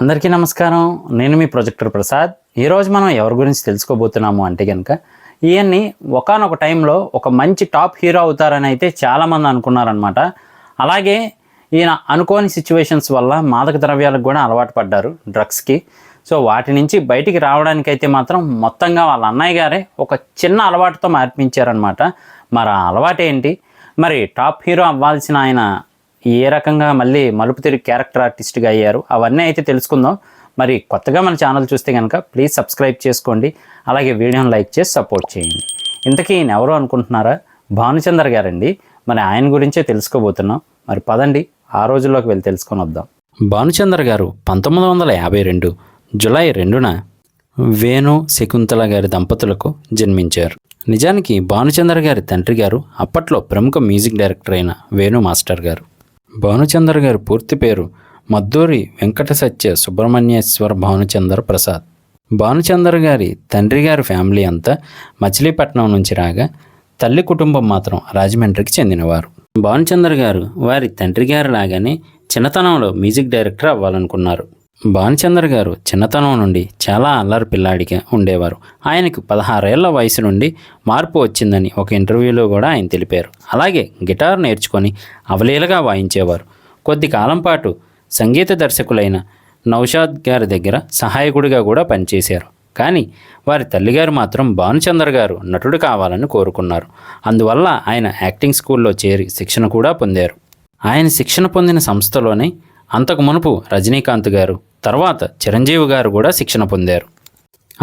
అందరికీ నమస్కారం. నేను మీ ప్రొజెక్టర్ ప్రసాద్. ఈరోజు మనం ఎవరి గురించి తెలుసుకోబోతున్నాము అంటే కనుక ఈయన్ని ఒకానొక టైంలో ఒక మంచి టాప్ హీరో అవుతారని అయితే చాలామంది అనుకున్నారనమాట. అలాగే ఈయన అనుకోని సిచ్యువేషన్స్ వల్ల మాదక ద్రవ్యాలకు కూడా అలవాటు పడ్డారు, డ్రగ్స్కి. సో వాటి నుంచి బయటికి రావడానికైతే మాత్రం మొత్తంగా వాళ్ళ అన్నయ్య గారే ఒక చిన్న అలవాటుతో మార్పించారనమాట. మరి ఆ అలవాటు ఏంటి, మరి టాప్ హీరో అవ్వాల్సిన ఆయన ఏ రకంగా మళ్ళీ మలుపు తిరిగి క్యారెక్టర్ ఆర్టిస్ట్గా అయ్యారు, అవన్నీ అయితే తెలుసుకుందాం. మరి కొత్తగా మన ఛానల్ చూస్తే కనుక ప్లీజ్ సబ్స్క్రైబ్ చేసుకోండి, అలాగే వీడియోని లైక్ చేసి సపోర్ట్ చేయండి. ఇంతకీ ఈయన ఎవరు అనుకుంటున్నారా? భానుచందర్ గారండి. మరి ఆయన గురించే తెలుసుకోబోతున్నాం. మరి పదండి ఆ రోజుల్లోకి వెళ్ళి తెలుసుకొని వద్దాం. భానుచందర్ గారు 1952 జూలై 2న వేణు శకుంతల గారి దంపతులకు జన్మించారు. నిజానికి భానుచందర్ గారి తండ్రి గారు అప్పట్లో ప్రముఖ మ్యూజిక్ డైరెక్టర్ అయిన వేణు మాస్టర్ గారు. భానుచందర్ గారి పూర్తి పేరు మద్దూరి వెంకట సత్య సుబ్రహ్మణ్యేశ్వర భానుచందర్ ప్రసాద్. భానుచందర్ గారి తండ్రి గారి ఫ్యామిలీ అంతా మచిలీపట్నం నుంచి రాగా, తల్లి కుటుంబం మాత్రం రాజమండ్రికి చెందినవారు. భానుచందర్ గారు వారి తండ్రి గారి లాగానే చిన్నతనంలో మ్యూజిక్ డైరెక్టర్ అవ్వాలనుకున్నారు. భానుచందర్ గారు చిన్నతనం నుండి చాలా అల్లరి పిల్లాడిగా ఉండేవారు. ఆయనకు 16 ఏళ్ల వయసు నుండి మార్పు వచ్చిందని ఒక ఇంటర్వ్యూలో కూడా ఆయన తెలిపారు. అలాగే గిటార్ నేర్చుకొని అవలీలగా వాయించేవారు. కొద్ది కాలం పాటు సంగీత దర్శకులైన నౌషాద్ గారి దగ్గర సహాయకుడిగా కూడా పనిచేశారు. కానీ వారి తల్లిగారు మాత్రం భానుచందర్ గారు నటుడు కావాలని కోరుకున్నారు. అందువల్ల ఆయన యాక్టింగ్ స్కూల్లో చేరి శిక్షణ కూడా పొందారు. ఆయన శిక్షణ పొందిన సంస్థలోనే అంతకు మునుపు రజనీకాంత్ గారు, తర్వాత చిరంజీవి గారు కూడా శిక్షణ పొందారు.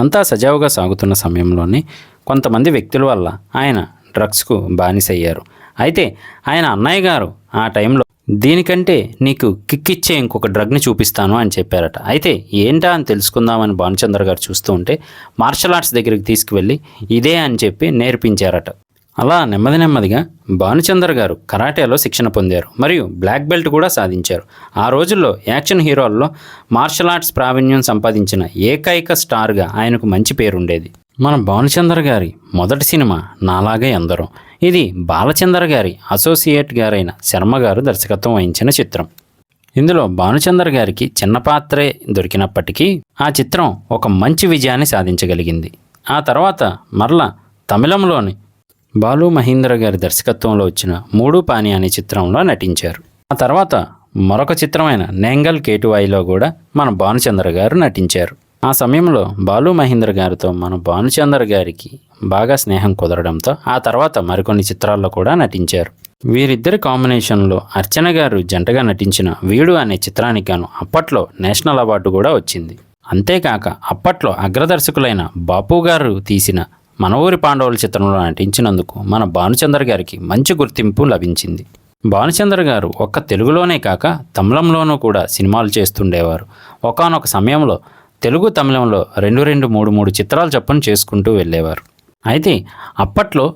అంతా సజావుగా సాగుతున్న సమయంలోనే కొంతమంది వ్యక్తుల వల్ల ఆయన డ్రగ్స్కు బానిసయ్యారు. అయితే ఆయన అన్నయ్య గారు ఆ టైంలో దీనికంటే నీకు కిక్కిచ్చే ఇంకొక డ్రగ్ని చూపిస్తాను అని చెప్పారట. అయితే ఏంటా అని తెలుసుకుందామని భానుచందర్ గారు చూస్తూ ఉంటే మార్షల్ ఆర్ట్స్ దగ్గరికి తీసుకువెళ్ళి ఇదే అని చెప్పి నేర్పించారట. అలా నెమ్మదిగా భానుచందర్ గారు కరాటేలో శిక్షణ పొందారు మరియు బ్లాక్ బెల్ట్ కూడా సాధించారు. ఆ రోజుల్లో యాక్షన్ హీరోల్లో మార్షల్ ఆర్ట్స్ ప్రావీణ్యం సంపాదించిన ఏకైక స్టార్గా ఆయనకు మంచి పేరుండేది. మన భానుచందర్ గారి మొదటి సినిమా నాలాగే ఎందరో. ఇది బాలచందర్ గారి అసోసియేట్ గారైన శర్మ గారు దర్శకత్వం వహించిన చిత్రం. ఇందులో భానుచందర్ గారికి చిన్న పాత్రే దొరికినప్పటికీ ఆ చిత్రం ఒక మంచి విజయాన్ని సాధించగలిగింది. ఆ తర్వాత మరలా తమిళంలోని బాలు మహేంద్ర గారి దర్శకత్వంలో వచ్చిన మూడు పాని అనే చిత్రంలో నటించారు. ఆ తర్వాత మరొక చిత్రమైన నేంగల్ కేటువాయిలో కూడా మన భానుచందర్ గారు నటించారు. ఆ సమయంలో బాలు మహేంద్ర గారితో మన భానుచందర్ గారికి బాగా స్నేహం కుదరడంతో ఆ తర్వాత మరికొన్ని చిత్రాల్లో కూడా నటించారు. వీరిద్దరి కాంబినేషన్లో అర్చన గారు జంటగా నటించిన వీడు అనే చిత్రానికి గాను అప్పట్లో నేషనల్ అవార్డు కూడా వచ్చింది. అంతేకాక అప్పట్లో అగ్రదర్శకులైన బాపు గారు తీసిన మన ఊరి పాండవుల చిత్రంలో నటించినందుకు మన భానుచందర్ గారికి మంచి గుర్తింపు లభించింది. భానుచందర్ గారు ఒక్క తెలుగులోనే కాక తమిళంలోనూ కూడా సినిమాలు చేస్తుండేవారు. ఒకానొక సమయంలో తెలుగు తమిళంలో 2-3 చిత్రాలు చొప్పున చేసుకుంటూ వెళ్ళేవారు. అయితే అప్పట్లో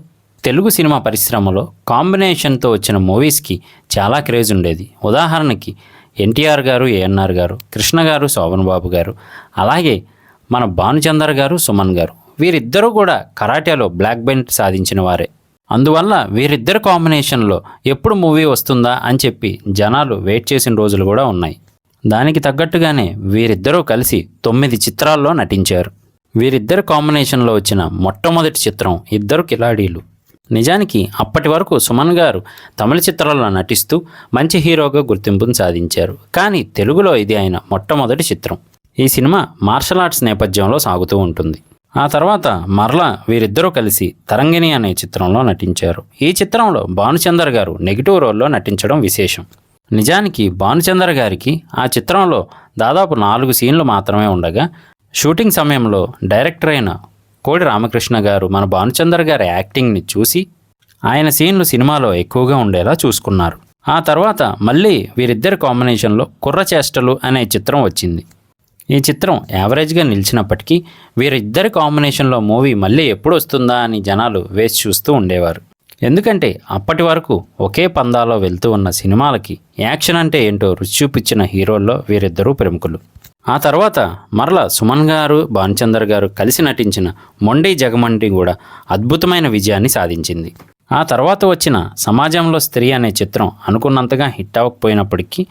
తెలుగు సినిమా పరిశ్రమలో కాంబినేషన్తో వచ్చిన మూవీస్కి చాలా క్రేజ్ ఉండేది. ఉదాహరణకి ఎన్టీఆర్ గారు, ఏఎన్ఆర్ గారు, కృష్ణ గారు, శోభన్ బాబు గారు, అలాగే మన భానుచందర్ గారు, సుమన్ గారు, వీరిద్దరూ కూడా కరాటేలో బ్లాక్ బెల్ట్ సాధించిన వారే. అందువల్ల వీరిద్దరు కాంబినేషన్లో ఎప్పుడు మూవీ వస్తుందా అని చెప్పి జనాలు వెయిట్ చేసిన రోజులు కూడా ఉన్నాయి. దానికి తగ్గట్టుగానే వీరిద్దరూ కలిసి 9 చిత్రాల్లో నటించారు. వీరిద్దరు కాంబినేషన్లో వచ్చిన మొట్టమొదటి చిత్రం ఇద్దరు కిలాడీలు. నిజానికి అప్పటి వరకు సుమన్ గారు తమిళ చిత్రాల్లో నటిస్తూ మంచి హీరోగా గుర్తింపును సాధించారు. కానీ తెలుగులో ఇది ఆయన మొట్టమొదటి చిత్రం. ఈ సినిమా మార్షల్ ఆర్ట్స్ నేపథ్యంలో సాగుతూ ఉంటుంది. ఆ తర్వాత మరలా వీరిద్దరూ కలిసి తరంగిణి అనే చిత్రంలో నటించారు. ఈ చిత్రంలో భానుచందర్ గారు నెగిటివ్ రోల్లో నటించడం విశేషం. నిజానికి భానుచందర్ గారికి ఆ చిత్రంలో దాదాపు 4 సీన్లు మాత్రమే ఉండగా, షూటింగ్ సమయంలో డైరెక్టర్ అయిన కోడి రామకృష్ణ గారు మన భానుచందర్ గారి యాక్టింగ్ని చూసి ఆయన సీన్లు సినిమాలో ఎక్కువగా ఉండేలా చూసుకున్నారు. ఆ తర్వాత మళ్ళీ వీరిద్దరి కాంబినేషన్లో కుర్ర చేష్టలు అనే చిత్రం వచ్చింది. ఈ చిత్రం యావరేజ్గా నిలిచినప్పటికీ వీరిద్దరి కాంబినేషన్లో మూవీ మళ్ళీ ఎప్పుడు వస్తుందా అని జనాలు వేచి చూస్తూ ఉండేవారు. ఎందుకంటే అప్పటి వరకు ఒకే పందాలో వెళ్తూ ఉన్న సినిమాలకి యాక్షన్ అంటే ఏంటో రుచి చూపించిన హీరోల్లో వీరిద్దరూ ప్రముఖులు. ఆ తర్వాత మరలా సుమన్ గారు, భానుచందర్ గారు కలిసి నటించిన మొండి జగమండి కూడా అద్భుతమైన విజయాన్ని సాధించింది. ఆ తర్వాత వచ్చిన సమాజంలో స్త్రీ అనే చిత్రం అనుకున్నంతగా హిట్ అవ్వకపోయినప్పటికీ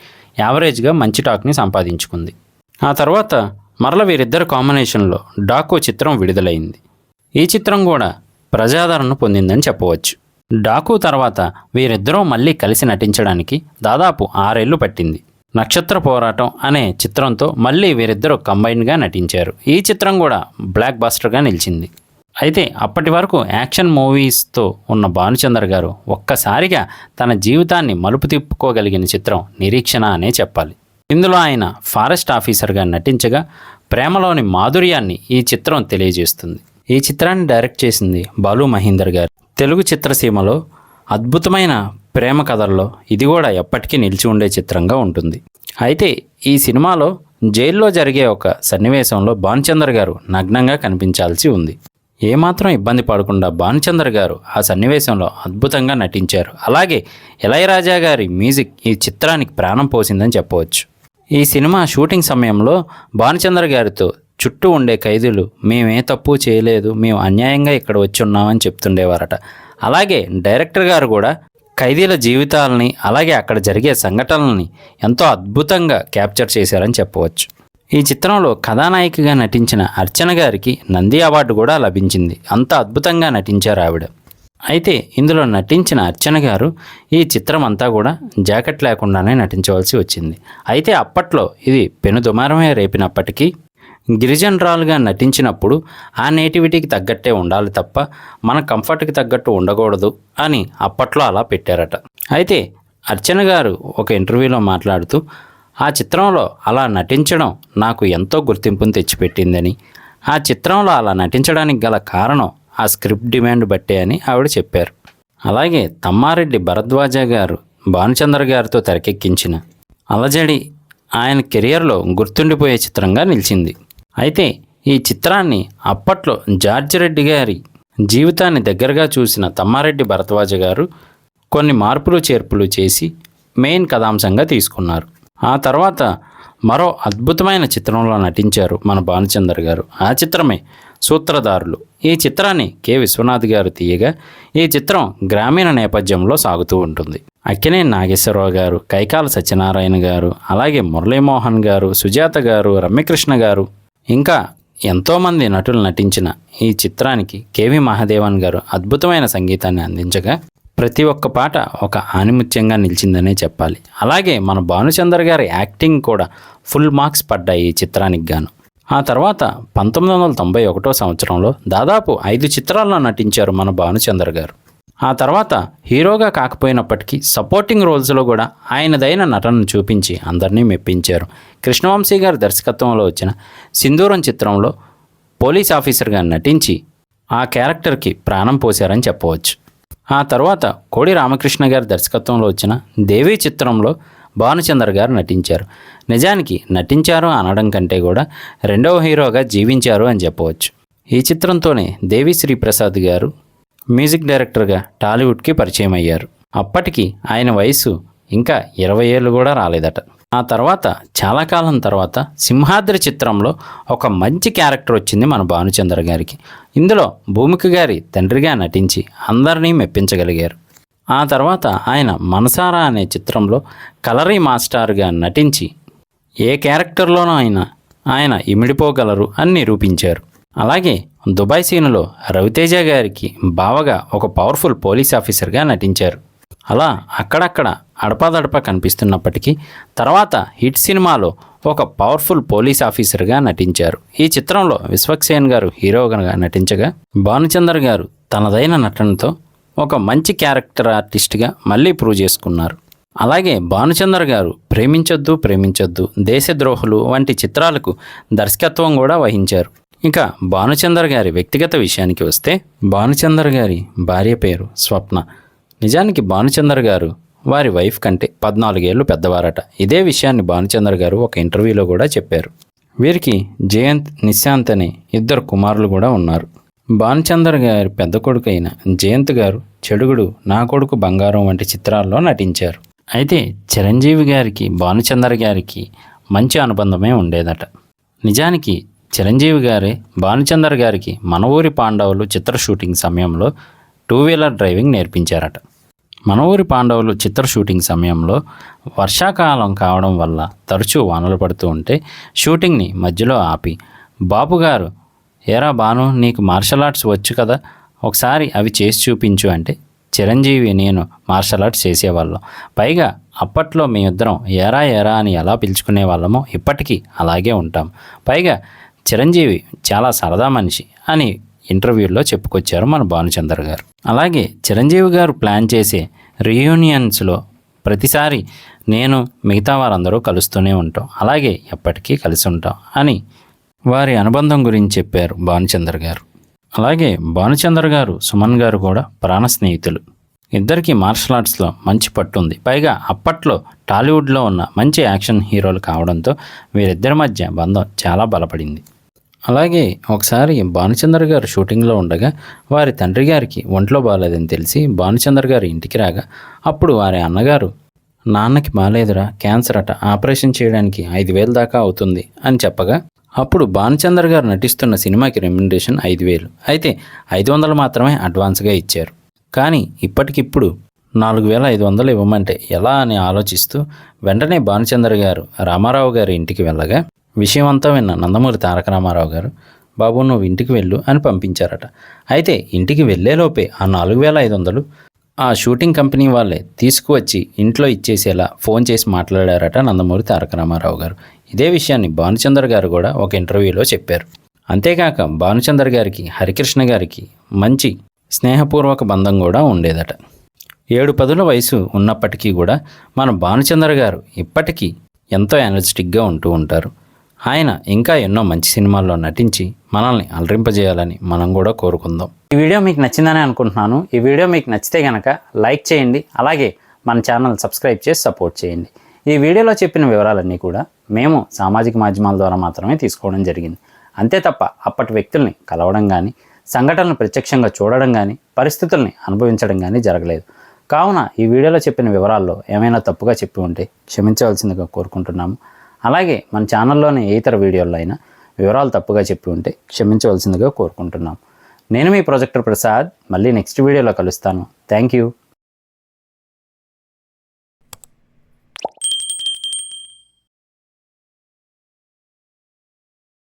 యావరేజ్గా మంచి టాక్ని సంపాదించుకుంది. ఆ తర్వాత మరల వీరిద్దరు కాంబినేషన్లో డాకు చిత్రం విడుదలైంది. ఈ చిత్రం కూడా ప్రజాదరణ పొందిందని చెప్పవచ్చు. డాకు తర్వాత వీరిద్దరూ మళ్ళీ కలిసి నటించడానికి దాదాపు 6 ఏళ్లు పట్టింది. నక్షత్ర పోరాటం అనే చిత్రంతో మళ్ళీ వీరిద్దరూ కంబైన్డ్గా నటించారు. ఈ చిత్రం కూడా బ్లాక్ బస్టర్గా నిలిచింది. అయితే అప్పటి వరకు యాక్షన్ మూవీస్తో ఉన్న భానుచందర్ గారు ఒక్కసారిగా తన జీవితాన్ని మలుపు తిప్పుకోగలిగిన చిత్రం నిరీక్షణ అనే చెప్పాలి. ఇందులో ఆయన ఫారెస్ట్ ఆఫీసర్గా నటించగా ప్రేమలోని మాధుర్యాన్ని ఈ చిత్రం తెలియజేస్తుంది. ఈ చిత్రాన్ని డైరెక్ట్ చేసింది బాలు మహేందర్ గారు. తెలుగు చిత్రసీమలో అద్భుతమైన ప్రేమ కథల్లో ఇది కూడా ఎప్పటికీ నిలిచి ఉండే చిత్రంగా ఉంటుంది. అయితే ఈ సినిమాలో జైల్లో జరిగే ఒక సన్నివేశంలో భానుచందర్ గారు నగ్నంగా కనిపించాల్సి ఉంది. ఏమాత్రం ఇబ్బంది పడకుండా భానుచందర్ గారు ఆ సన్నివేశంలో అద్భుతంగా నటించారు. అలాగే ఇళయరాజా గారి మ్యూజిక్ ఈ చిత్రానికి ప్రాణం పోసిందని చెప్పవచ్చు. ఈ సినిమా షూటింగ్ సమయంలో భానుచందర్ గారితో చుట్టూ ఉండే ఖైదీలు మేమే తప్పు చేయలేదు, మేము అన్యాయంగా ఇక్కడ వచ్చి ఉన్నామని చెప్తుండేవారట. అలాగే డైరెక్టర్ గారు కూడా ఖైదీల జీవితాలని అలాగే అక్కడ జరిగే సంఘటనలని ఎంతో అద్భుతంగా క్యాప్చర్ చేశారని చెప్పవచ్చు. ఈ చిత్రంలో కథానాయికగా నటించిన అర్చన గారికి నంది అవార్డు కూడా లభించింది. అంత అద్భుతంగా నటించారు ఆవిడ. అయితే ఇందులో నటించిన అర్చన గారు ఈ చిత్రం అంతా కూడా జాకెట్ లేకుండానే నటించవలసి వచ్చింది. అయితే అప్పట్లో ఇది పెనుదుమారమే రేపినప్పటికీ గిరిజనరాలుగా నటించినప్పుడు ఆ నేటివిటీకి తగ్గట్టే ఉండాలి తప్ప మన కంఫర్ట్కి తగ్గట్టు ఉండకూడదు అని అప్పట్లో అలా పెట్టారట. అయితే అర్చన గారు ఒక ఇంటర్వ్యూలో మాట్లాడుతూ ఆ చిత్రంలో అలా నటించడం నాకు ఎంతో గుర్తింపును తెచ్చిపెట్టిందని, ఆ చిత్రంలో అలా నటించడానికి గల కారణం ఆ స్క్రిప్ట్ డిమాండ్ బట్టే అని ఆవిడ చెప్పారు. అలాగే తమ్మారెడ్డి భరద్వాజ గారు భానుచందర్ గారితో తెరకెక్కించిన అలజడి ఆయన కెరియర్లో గుర్తుండిపోయే చిత్రంగా నిలిచింది. అయితే ఈ చిత్రాన్ని అప్పట్లో జార్జ్ రెడ్డి గారి జీవితాన్ని దగ్గరగా చూసిన తమ్మారెడ్డి భరద్వాజ గారు కొన్ని మార్పులు చేర్పులు చేసి మెయిన్ కథాంశంగా తీసుకున్నారు. ఆ తర్వాత మరో అద్భుతమైన చిత్రంలో నటించారు మన భానుచందర్ గారు. ఆ చిత్రమే సూత్రధారులు. ఈ చిత్రాన్ని కె విశ్వనాథ్ గారు తీయగా ఈ చిత్రం గ్రామీణ నేపథ్యంలో సాగుతూ ఉంటుంది. అక్కినేని నాగేశ్వరరావు గారు, కైకాల సత్యనారాయణ గారు, అలాగే మురళీమోహన్ గారు, సుజాత గారు, రమ్యకృష్ణ గారు ఇంకా ఎంతోమంది నటులు నటించిన ఈ చిత్రానికి కెవి మహాదేవన్ గారు అద్భుతమైన సంగీతాన్ని అందించగా ప్రతి ఒక్క పాట ఒక ఆణిముత్యంగా నిలిచిందనే చెప్పాలి. అలాగే మన భానుచందర్ గారి యాక్టింగ్ కూడా ఫుల్ మార్క్స్ పడ్డాయి ఈ చిత్రానికి గాను. ఆ తర్వాత 1991 సంవత్సరంలో దాదాపు 5 చిత్రాల్లో నటించారు మన భానుచందర్ గారు. ఆ తర్వాత హీరోగా కాకపోయినప్పటికీ సపోర్టింగ్ రోల్స్లో కూడా ఆయనదైన నటనను చూపించి అందరినీ మెప్పించారు. కృష్ణవంశీ గారి దర్శకత్వంలో వచ్చిన సింధూరం చిత్రంలో పోలీస్ ఆఫీసర్గా నటించి ఆ క్యారెక్టర్కి ప్రాణం పోశారని చెప్పవచ్చు. ఆ తర్వాత కోడి రామకృష్ణ గారి దర్శకత్వంలో వచ్చిన దేవి చిత్రంలో భానుచందర్ గారు నటించారు. నిజానికి నటించారు అనడం కంటే కూడా రెండవ హీరోగా జీవించారు అని చెప్పవచ్చు. ఈ చిత్రంతోనే దేవిశ్రీ ప్రసాద్ గారు మ్యూజిక్ డైరెక్టర్గా టాలీవుడ్కి పరిచయం అయ్యారు. అప్పటికి ఆయన వయసు ఇంకా 20 ఏళ్ళు కూడా రాలేదట. ఆ తర్వాత చాలా కాలం తర్వాత సింహాద్రి చిత్రంలో ఒక మంచి క్యారెక్టర్ వచ్చింది మన భానుచందర్ గారికి. ఇందులో భూమిక గారి తండ్రిగా నటించి అందరినీ మెప్పించగలిగారు. ఆ తర్వాత ఆయన మనసారా అనే చిత్రంలో కలరీ మాస్టర్గా నటించి ఏ క్యారెక్టర్లోనూ ఆయన ఇమిడిపోగలరు అని నిరూపించారు. అలాగే దుబాయ్ సీనులో రవితేజ గారికి బావగా ఒక పవర్ఫుల్ పోలీస్ ఆఫీసర్గా నటించారు. అలా అక్కడక్కడ అడపాదడపా కనిపిస్తున్నప్పటికీ తర్వాత హిట్ సినిమాలో ఒక పవర్ఫుల్ పోలీస్ ఆఫీసర్గా నటించారు. ఈ చిత్రంలో విశ్వక్సేన్ గారు హీరోగా నటించగా భానుచందర్ గారు తనదైన నటనతో ఒక మంచి క్యారెక్టర్ ఆర్టిస్ట్గా మళ్ళీ ప్రూవ్ చేసుకున్నారు. అలాగే భానుచందర్ గారు ప్రేమించొద్దు, దేశద్రోహులు వంటి చిత్రాలకు దర్శకత్వం కూడా వహించారు. ఇక భానుచందర్ గారి వ్యక్తిగత విషయానికి వస్తే భానుచందర్ గారి భార్య పేరు స్వప్న. నిజానికి భానుచందర్ గారు వారి వైఫ్ కంటే 14 ఏళ్ళు పెద్దవారట. ఇదే విషయాన్ని భానుచందర్ గారు ఒక ఇంటర్వ్యూలో కూడా చెప్పారు. వీరికి జయంత్, నిశాంత్ అనే 2 కుమారులు కూడా ఉన్నారు. భానుచందర్ గారి పెద్ద కొడుకు అయిన జయంత్ గారు చెడుగుడు, నా కొడుకు బంగారం వంటి చిత్రాల్లో నటించారు. అయితే చిరంజీవి గారికి భానుచందర్ గారికి మంచి అనుబంధమే ఉండేదట. నిజానికి చిరంజీవి గారే భానుచందర్ గారికి మన ఊరి పాండవులు చిత్ర షూటింగ్ సమయంలో 2 వీలర్ డ్రైవింగ్ నేర్పించారట. మన ఊరి పాండవులు చిత్ర షూటింగ్ సమయంలో వర్షాకాలం కావడం వల్ల తరచూ వానలు పడుతూ ఉంటే షూటింగ్ని మధ్యలో ఆపి బాబుగారు, ఏరా బాను, నీకు మార్షల్ ఆర్ట్స్ వచ్చు కదా, ఒకసారి అవి చేసి చూపించు అంటే చిరంజీవి నేను మార్షల్ ఆర్ట్స్ చేసేవాళ్ళం. పైగా అప్పట్లో మేమిద్దరం ఏరా ఏరా అని ఎలా పిలుచుకునే వాళ్ళమో ఇప్పటికీ అలాగే ఉంటాం. పైగా చిరంజీవి చాలా సరదా మనిషి అని ఇంటర్వ్యూల్లో చెప్పుకొచ్చారు మన భానుచందర్ గారు. అలాగే చిరంజీవి గారు ప్లాన్ చేసే రీయూనియన్స్లో ప్రతిసారి నేను మిగతా వారందరూ కలుస్తూనే ఉంటాం, అలాగే ఎప్పటికీ కలిసి ఉంటాం అని వారి అనుబంధం గురించి చెప్పారు భానుచందర్ గారు. అలాగే భానుచందర్ గారు సుమన్ గారు కూడా ప్రాణ స్నేహితులు. ఇద్దరికీ మార్షల్ ఆర్ట్స్లో మంచి పట్టుంది. పైగా అప్పట్లో టాలీవుడ్లో ఉన్న మంచి యాక్షన్ హీరోలు కావడంతో వీరిద్దరి మధ్య బంధం చాలా బలపడింది. అలాగే ఒకసారి భానుచందర్ గారు షూటింగ్లో ఉండగా వారి తండ్రి గారికి ఒంట్లో బాగాలేదని తెలిసి భానుచందర్ గారు ఇంటికి రాగా అప్పుడు వారి అన్నగారు, నాన్నకి బాగాలేదురా, క్యాన్సర్ అట, ఆపరేషన్ చేయడానికి 5,000 దాకా అవుతుంది అని చెప్పగా అప్పుడు భానుచందర్ గారు నటిస్తున్న సినిమాకి రెమ్యునరేషన్ 5,000, అయితే 500 మాత్రమే అడ్వాన్స్గా ఇచ్చారు. కానీ ఇప్పటికిప్పుడు 4,500 ఇవ్వమంటే ఎలా అని ఆలోచిస్తూ వెంటనే భానుచందర్ గారు రామారావు గారి ఇంటికి వెళ్ళగా విషయం అంతా విన్న నందమూరి తారక రామారావు గారు, బాబు నువ్వు ఇంటికి వెళ్ళు అని పంపించారట. అయితే ఇంటికి వెళ్ళేలోపే ఆ 4,500 ఆ షూటింగ్ కంపెనీ వాళ్ళే తీసుకువచ్చి ఇంట్లో ఇచ్చేసేలా ఫోన్ చేసి మాట్లాడారట నందమూరి తారక రామారావు గారు. ఇదే విషయాన్ని భానుచందర్ గారు కూడా ఒక ఇంటర్వ్యూలో చెప్పారు. అంతేకాక భానుచందర్ గారికి హరికృష్ణ గారికి మంచి స్నేహపూర్వక బంధం కూడా ఉండేదట. 7-10 వయసు ఉన్నప్పటికీ కూడా మన భానుచందర్ గారు ఇప్పటికీ ఎంతో ఎనర్జెటిక్గా ఉంటూ ఉంటారు. ఆయన ఇంకా ఎన్నో మంచి సినిమాల్లో నటించి మనల్ని అలరింపజేయాలని మనం కూడా కోరుకుందాం. ఈ వీడియో మీకు నచ్చిందని అనుకుంటున్నాను. ఈ వీడియో మీకు నచ్చితే కనుక లైక్ చేయండి, అలాగే మన ఛానల్ సబ్స్క్రైబ్ చేసి సపోర్ట్ చేయండి. ఈ వీడియోలో చెప్పిన వివరాలన్నీ కూడా మేము సామాజిక మాధ్యమాల ద్వారా మాత్రమే తీసుకోవడం జరిగింది. అంతే తప్ప అప్పటి వ్యక్తుల్ని కలవడం కానీ, సంఘటనలు ప్రత్యక్షంగా చూడడం కానీ, పరిస్థితుల్ని అనుభవించడం కానీ జరగలేదు. కావున ఈ వీడియోలో చెప్పిన వివరాల్లో ఏమైనా తప్పుగా చెప్పి ఉంటే క్షమించవలసిందిగా కోరుకుంటున్నాము. అలాగే మన ఛానల్లోని ఏ ఇతర వీడియోల్లో అయినా వివరాలు తప్పుగా చెప్పి ఉంటే క్షమించవలసిందిగా కోరుకుంటున్నాం. నేను మీ ప్రొజెక్టర్ ప్రసాద్. మళ్ళీ నెక్స్ట్ వీడియోలో కలుస్తాను. Thank you.